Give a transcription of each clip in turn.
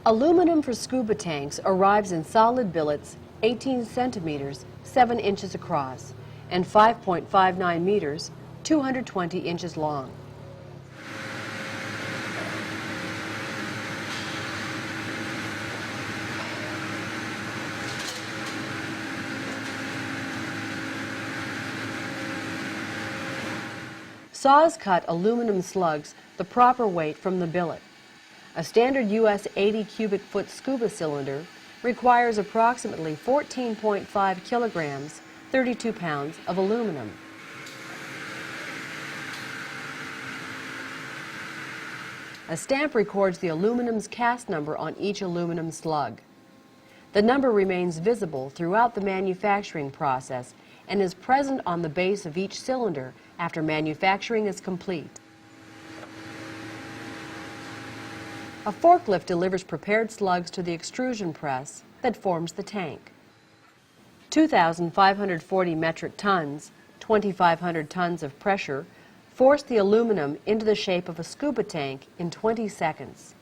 Aluminum for scuba tanks arrives in solid billets 18 centimeters, 7 inches across, and 5.59 meters, 220 inches long. Saws cut aluminum slugs the proper weight from the billet. A standard U.S. 80 cubic foot scuba cylinder requires approximately 14.5 kilograms, 32 pounds of aluminum. A stamp records the aluminum's cast number on each aluminum slug. The number remains visible throughout the manufacturing process and is present on the base of each cylinder after manufacturing is complete. A forklift delivers prepared slugs to the extrusion press that forms the tank. 2,540 metric tons, 2,500 tons of pressure, force the aluminum into the shape of a scuba tank in 20 seconds.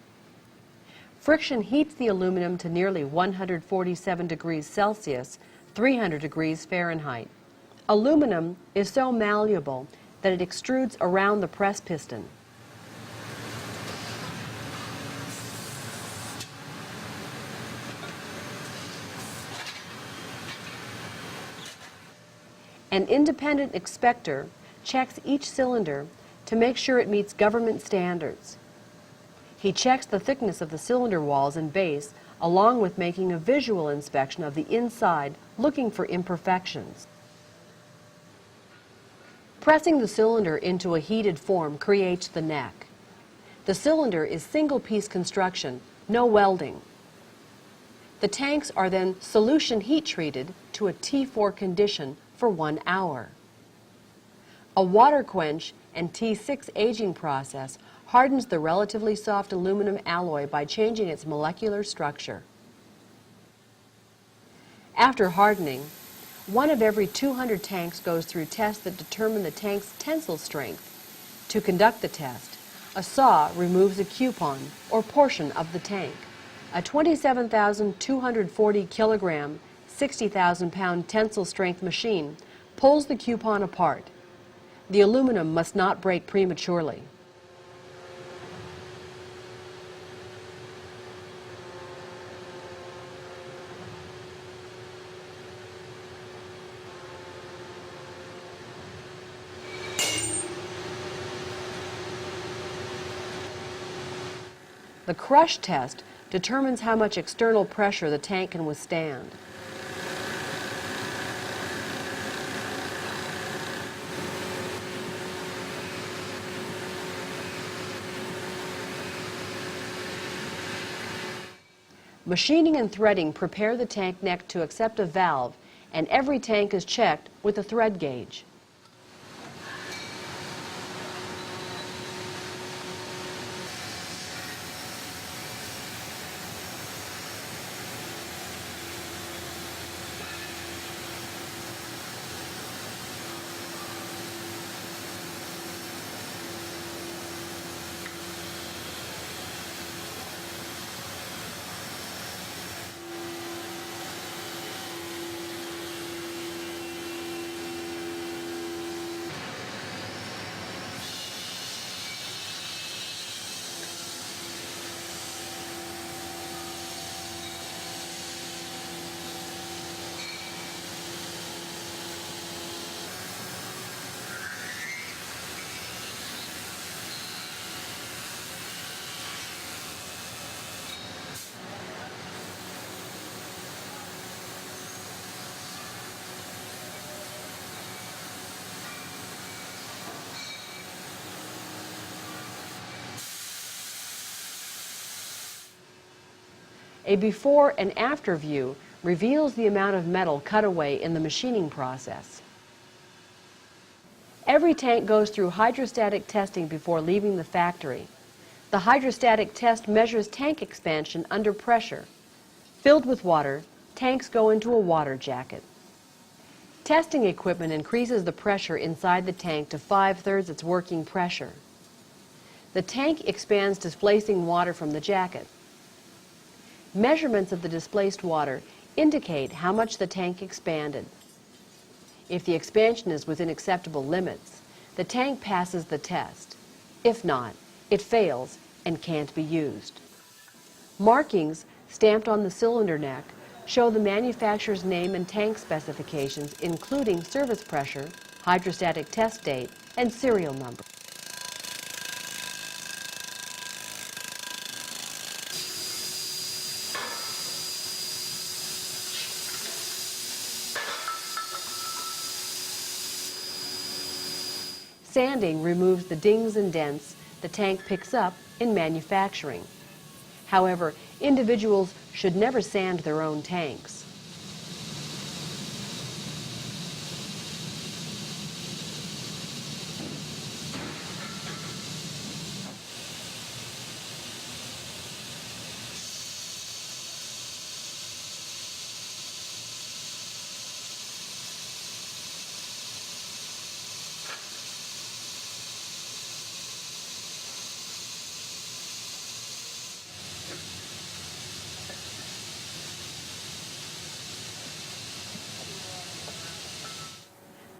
Friction heats the aluminum to nearly 147 degrees Celsius, 300 degrees Fahrenheit. Aluminum is so malleable that it extrudes around the press piston. An independent inspector checks each cylinder to make sure it meets government standards. He checks the thickness of the cylinder walls and base, along with making a visual inspection of the inside, looking for imperfections. Pressing the cylinder into a heated form creates the neck. The cylinder is single-piece construction, no welding. The tanks are then solution heat treated to a T4 condition for 1 hour. A water quench and T6 aging process hardens the relatively soft aluminum alloy by changing its molecular structure. After hardening, 1 of every 200 tanks goes through tests that determine the tank's tensile strength. To conduct the test, a saw removes a coupon or portion of the tank. A 27,240 kilogram, 60,000 pound tensile strength machine pulls the coupon apart. The aluminum must not break prematurely. The crush test determines how much external pressure the tank can withstand. Machining and threading prepare the tank neck to accept a valve, and every tank is checked with a thread gauge. A before and after view reveals the amount of metal cut away in the machining process. Every tank goes through hydrostatic testing before leaving the factory. The hydrostatic test measures tank expansion under pressure. Filled with water, tanks go into a water jacket. Testing equipment increases the pressure inside the tank to 5/3 its working pressure. The tank expands, displacing water from the jacket. Measurements of the displaced water indicate how much the tank expanded. If the expansion is within acceptable limits, the tank passes the test. If not, it fails and can't be used. Markings stamped on the cylinder neck show the manufacturer's name and tank specifications, including service pressure, hydrostatic test date, and serial number. Sanding removes the dings and dents the tank picks up in manufacturing. However, individuals should never sand their own tanks.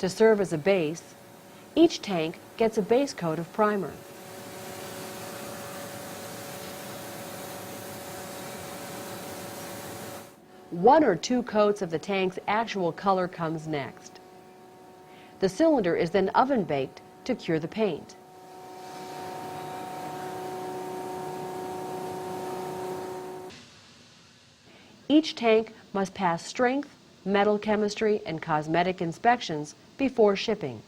To serve as a base, each tank gets a base coat of primer. One or two coats of the tank's actual color comes next. The cylinder is then oven baked to cure the paint. Each tank must pass strength, metal chemistry, and cosmetic inspections before shipping.